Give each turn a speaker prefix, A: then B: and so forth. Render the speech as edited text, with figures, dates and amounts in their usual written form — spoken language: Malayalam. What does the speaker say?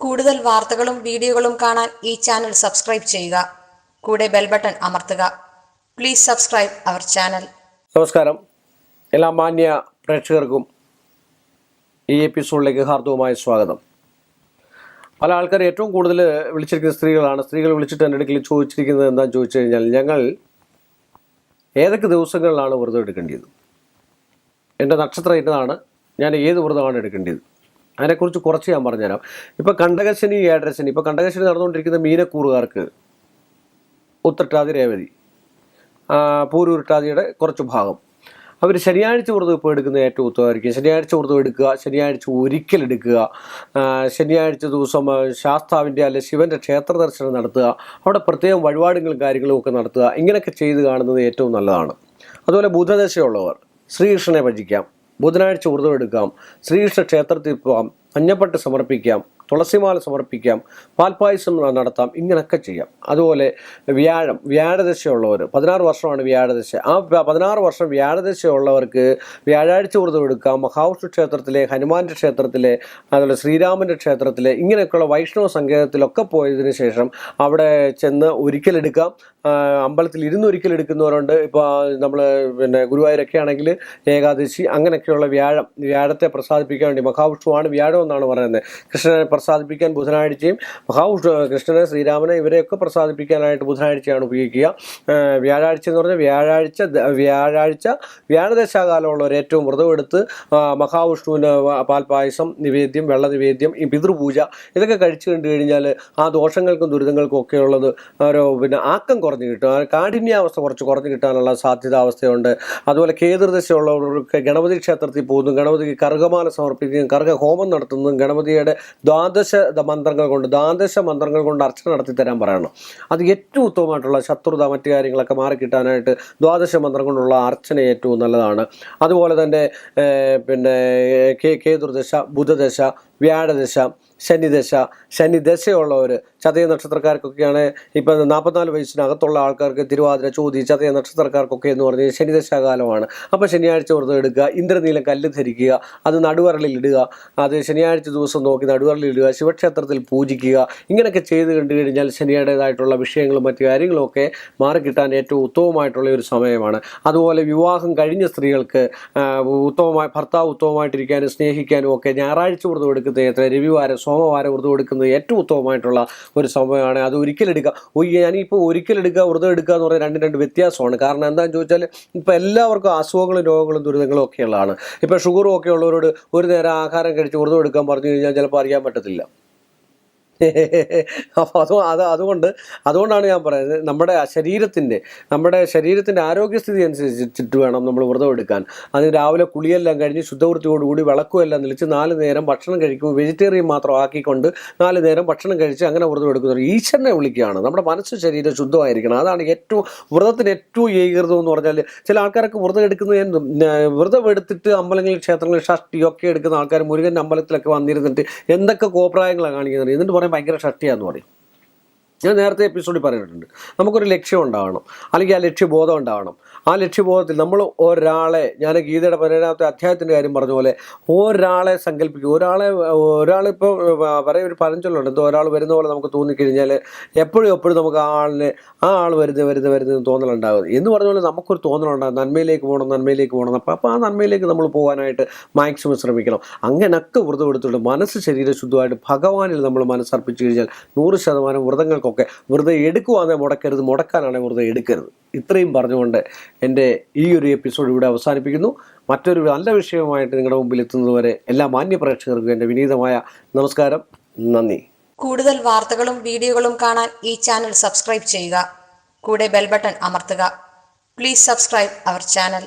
A: കൂടുതൽ വാർത്തകളും വീഡിയോകളും കാണാൻ ഈ ചാനൽ സബ്സ്ക്രൈബ് ചെയ്യുക. കൂടെ ബെൽ ബട്ടൺ അമർത്തുക. Please subscribe our channel.
B: നമസ്കാരം. എല്ലാ മാന്യ പ്രേക്ഷകർക്കും ഈ എപ്പിസോഡിലേക്ക് ഹാർദവമായ സ്വാഗതം. പല ആൾക്കാർ ഏറ്റവും കൂടുതൽ വിളിച്ചിരിക്കുന്ന സ്ത്രീകളാണ്. സ്ത്രീകൾ വിളിച്ചിട്ട് എൻ്റെ അടുക്കൽ ചോദിച്ചിരിക്കുന്നത് എന്താണെന്ന് ചോദിച്ചു കഴിഞ്ഞാൽ, ഞങ്ങൾ ഏതൊക്കെ ദിവസങ്ങളിലാണ് വ്രതം എടുക്കേണ്ടത്, എൻ്റെ നക്ഷത്രം ഇന്നതാണ്, ഞാൻ ഏത് വ്രതമാണ് എടുക്കേണ്ടത്, അതിനെക്കുറിച്ച് കുറച്ച് ഞാൻ പറഞ്ഞുതരാം. ഇപ്പോൾ കണ്ടകശനി, ഏഴരശനി, ഇപ്പോൾ കണ്ടകശനി നടന്നുകൊണ്ടിരിക്കുന്ന മീനക്കൂറുകാർക്ക് ഉത്രട്ടാതി, രേവതി, പൂരുരുട്ടാതിയുടെ കുറച്ച് ഭാഗം അവർ ശനിയാഴ്ച വ്രതം ഇപ്പോൾ എടുക്കുന്നത് ഏറ്റവും ഉത്തമമായിരിക്കും. ശനിയാഴ്ച വ്രതം എടുക്കുക, ശനിയാഴ്ച ഒരിക്കലെടുക്കുക, ശനിയാഴ്ച ദിവസം ശാസ്താവിൻ്റെ അല്ലെ ശിവൻ്റെ ക്ഷേത്ര ദർശനം നടത്തുക, അവിടെ പ്രത്യേകം വഴിപാടുകളും കാര്യങ്ങളും ഒക്കെ നടത്തുക. ഇങ്ങനെയൊക്കെ ചെയ്ത് കാണുന്നത് ഏറ്റവും നല്ലതാണ്. അതുപോലെ ബുധദശയുള്ളവർ ശ്രീകൃഷ്ണനെ ഭജിക്കാം, ബുധനാഴ്ച വ്രതം എടുക്കാം, ശ്രീകൃഷ്ണ ക്ഷേത്രത്തിൽ പോകാം, മഞ്ഞപ്പട്ട് സമർപ്പിക്കാം, തുളസിമാല സമർപ്പിക്കാം, പാൽപ്പായസം നടത്താം, ഇങ്ങനെയൊക്കെ ചെയ്യാം. അതുപോലെ വ്യാഴദശയുള്ളവർ 16 വർഷമാണ് വ്യാഴദശ. ആ 16 വർഷം വ്യാഴദശയുള്ളവർക്ക് വ്യാഴാഴ്ച വ്രതം എടുക്കാം. മഹാവിഷ്ണു ക്ഷേത്രത്തിലെ, ഹനുമാൻ്റെ ക്ഷേത്രത്തിലെ, അതുപോലെ ശ്രീരാമൻ്റെ ക്ഷേത്രത്തിലെ, ഇങ്ങനെയൊക്കെയുള്ള വൈഷ്ണവ സങ്കേതത്തിലൊക്കെ പോയതിനു ശേഷം അവിടെ ചെന്ന് ഒരിക്കലെടുക്കാം. അമ്പലത്തിൽ ഇരുന്ന് ഒരിക്കലെടുക്കുന്നവരുണ്ട്. ഇപ്പോൾ നമ്മൾ ഗുരുവായൂരൊക്കെ ആണെങ്കിൽ ഏകാദശി, അങ്ങനെയൊക്കെയുള്ള വ്യാഴത്തെ പ്രസാദിപ്പിക്കാൻ വേണ്ടി, മഹാവിഷ്ണുവാണ് വ്യാഴം എന്നാണ് പറയുന്നത്. കൃഷ്ണനെ പ്രസാദിപ്പിക്കാൻ ബുധനാഴ്ചയും, കൃഷ്ണനെ, ശ്രീരാമനെ ഇവരെയൊക്കെ പ്രസാദിപ്പിക്കാനായിട്ട് ബുധനാഴ്ചയാണ് ഉപയോഗിക്കുക. വ്യാഴാഴ്ച എന്ന് പറഞ്ഞാൽ വ്യാഴദശാകാലമുള്ളവർ ഏറ്റവും വ്രതം എടുത്ത് മഹാവിഷ്ണുവിന് പാൽപ്പായസം നിവേദ്യം, വെള്ള നിവേദ്യം, ഈ പിതൃപൂജ ഇതൊക്കെ കഴിച്ചു കണ്ടു കഴിഞ്ഞാൽ ആ ദോഷങ്ങൾക്കും ദുരിതങ്ങൾക്കും ഒക്കെ ഉള്ളത് ഒരു ആക്കം കുറഞ്ഞു കിട്ടും, കാഠിന്യാവസ്ഥ കുറച്ച് കുറഞ്ഞു കിട്ടാനുള്ള സാധ്യതാവസ്ഥയുണ്ട്. അതുപോലെ കേതുർദശയുള്ളവർക്ക് ഗണപതി ക്ഷേത്രത്തിൽ പോകുന്നു, ഗണപതിക്ക് കർഗമാല സമർപ്പിക്കുകയും കർഗ ഹോമം നടത്തുന്നതും, ഗണപതിയുടെ ദ്വാദശ മന്ത്രങ്ങൾ കൊണ്ട് അർച്ചന നടത്തി തരാൻ പറയണം. അത് ഏറ്റവും ഉത്തമമായിട്ടുള്ള ശത്രുത മറ്റു കാര്യങ്ങളൊക്കെ മാറിക്കിട്ടാനായിട്ട് ദ്വാദശ മന്ത്രം കൊണ്ടുള്ള അർച്ചന ഏറ്റവും നല്ലതാണ്. അതുപോലെ തന്നെ കേതുർദശ, ബുധദശ, വ്യാഴദശ, ശനിദശയുള്ളവർ, ചതയ നക്ഷത്രക്കാർക്കൊക്കെയാണ് ഇപ്പം 44 വയസ്സിനകത്തുള്ള ആൾക്കാർക്ക്, തിരുവാതിര, ചോതി, ചതയ നക്ഷത്രക്കാർക്കൊക്കെ എന്ന് പറഞ്ഞാൽ ശനിദശാകാലമാണ്. അപ്പോൾ ശനിയാഴ്ച വ്രതം എടുക്കുക, ഇന്ദ്രനീലം കല്ല് ധരിക്കുക, അത് നടുവരലിൽ ഇടുക, അത് ശനിയാഴ്ച ദിവസം നോക്കി നടുവരലിൽ ഇടുക, ശിവക്ഷേത്രത്തിൽ പൂജിക്കുക. ഇങ്ങനെയൊക്കെ ചെയ്ത് കണ്ടു കഴിഞ്ഞാൽ ശനിയുടേതായിട്ടുള്ള വിഷയങ്ങളും മറ്റു കാര്യങ്ങളൊക്കെ മാറിക്കിട്ടാൻ ഏറ്റവും ഉത്തമമായിട്ടുള്ള ഒരു സമയമാണ്. അതുപോലെ വിവാഹം കഴിഞ്ഞ സ്ത്രീകൾക്ക് ഭർത്താവ് ഉത്തമമായിട്ടിരിക്കാനും സ്നേഹിക്കാനും ഒക്കെ ഞായറാഴ്ച വ്രതം എടുക്കുന്നത്, രവിവാരം, സോമവാരം വ്രതം എടുക്കുന്നത് ഏറ്റവും ഉത്തമമായിട്ടുള്ള ഒരു സമയമാണ്. അത് ഒരിക്കലെടുക്കുക. ഞാനിപ്പോൾ ഒരിക്കലെടുക്കുക, വ്രതം എടുക്കുക എന്ന് പറഞ്ഞാൽ രണ്ട് വ്യത്യാസമാണ്. കാരണം എന്താണെന്ന് ചോദിച്ചാൽ ഇപ്പോൾ എല്ലാവർക്കും അസുഖങ്ങളും രോഗങ്ങളും ദുരിതങ്ങളും ഒക്കെ ഉള്ളതാണ്. ഇപ്പോൾ ഷുഗറും ഒക്കെ ഉള്ളവരോട് ഒരു നേരം ആഹാരം കഴിച്ച് വ്രതം എടുക്കാൻ പറഞ്ഞു കഴിഞ്ഞാൽ ചിലപ്പോൾ അറിയാൻ പറ്റത്തില്ല. അപ്പോൾ അതുകൊണ്ടാണ് ഞാൻ പറയുന്നത്, നമ്മുടെ ശരീരത്തിൻ്റെ ആരോഗ്യസ്ഥിതി അനുസരിച്ചിട്ട് വേണം നമ്മൾ വ്രതം എടുക്കാൻ. അതിന് രാവിലെ കുളിയെല്ലാം കഴിഞ്ഞ് ശുദ്ധവൃത്തിയോടുകൂടി വിളക്കും എല്ലാം നിലിച്ച് 4 നേരം ഭക്ഷണം കഴിക്കും, വെജിറ്റേറിയൻ മാത്രം ആക്കിക്കൊണ്ട് 4 നേരം ഭക്ഷണം കഴിച്ച് അങ്ങനെ വ്രതം എടുക്കുന്നത് ഈശ്വരനെ വിളിക്കുകയാണ്. നമ്മുടെ മനസ്സ് ശരീരം ശുദ്ധമായിരിക്കണം. അതാണ് വ്രതത്തിന് ഏറ്റവും ഏകീകൃതം എന്ന് പറഞ്ഞാൽ. ചില ആൾക്കാരൊക്കെ വ്രതം എടുത്തിട്ട് അമ്പലങ്ങളിൽ, ക്ഷേത്രങ്ങളിൽ ഷഷ്ടിയൊക്കെ എടുക്കുന്ന ആൾക്കാർ മുരുകൻ്റെ അമ്പലത്തിലൊക്കെ വന്നിരുന്നിട്ട് എന്തൊക്കെ കോപ്രായങ്ങളാണ് കാണിക്കുന്നത്. എന്നിട്ട് ഭയങ്കര ഷഷ്ടിയാന്ന് പറയും. ഞാൻ നേരത്തെ എപ്പിസോഡിൽ പറഞ്ഞിട്ടുണ്ട്, നമുക്കൊരു ലക്ഷ്യം ഉണ്ടാവണം, അല്ലെങ്കിൽ ആ ലക്ഷ്യബോധം ഉണ്ടാവണം. ആ ലക്ഷ്യബോധത്തിൽ നമ്മൾ ഒരാളെ, ഞാൻ ഗീതയുടെ 17ാമത്തെ അധ്യായത്തിൻ്റെ കാര്യം പറഞ്ഞ പോലെ, ഒരാളെ സങ്കല്പിക്കും. ഒരാളിപ്പോൾ ഒരു പഴഞ്ചൊല്ലുണ്ട്, എന്തോ ഒരാൾ വരുന്ന പോലെ നമുക്ക് തോന്നിക്കഴിഞ്ഞാൽ എപ്പോഴും നമുക്ക് ആ ആൾ വരുന്ന തോന്നലുണ്ടാകും എന്ന് പറഞ്ഞ പോലെ നമുക്കൊരു തോന്നലുണ്ടാകും, നന്മയിലേക്ക് പോകണം. അപ്പോൾ ആ നന്മയിലേക്ക് നമ്മൾ പോകാനായിട്ട് മാക്സിമം ശ്രമിക്കണം. അങ്ങനെയൊക്കെ വ്രതം എടുത്തുകൊണ്ട് മനസ്സ് ശരീരം ശുദ്ധമായിട്ട് ഭഗവാനിൽ നമ്മൾ മനസ്സർപ്പിച്ചു കഴിഞ്ഞാൽ 100% വ്രതങ്ങൾക്കൊക്കെ, വ്രതം എടുക്കുവാന്നേ മുടക്കാനാണെങ്കിൽ വ്രതം എടുക്കരുത്. ഇത്രയും പറഞ്ഞുകൊണ്ട് എൻ്റെ ഈ ഒരു എപ്പിസോഡ് ഇവിടെ അവസാനിപ്പിക്കുന്നു. മറ്റൊരു നല്ല വിഷയവുമായിട്ട് നിങ്ങളുടെ മുമ്പിൽ എത്തുന്നതുവരെ എല്ലാ മാന്യ പ്രേക്ഷകർക്കും എൻ്റെ വിനീതമായ നമസ്കാരം, നന്ദി.
A: കൂടുതൽ വാർത്തകളും വീഡിയോകളും കാണാൻ ഈ ചാനൽ സബ്സ്ക്രൈബ് ചെയ്യുക. കൂടെ ബെൽ ബട്ടൺ അമർത്തുക. Please subscribe our channel.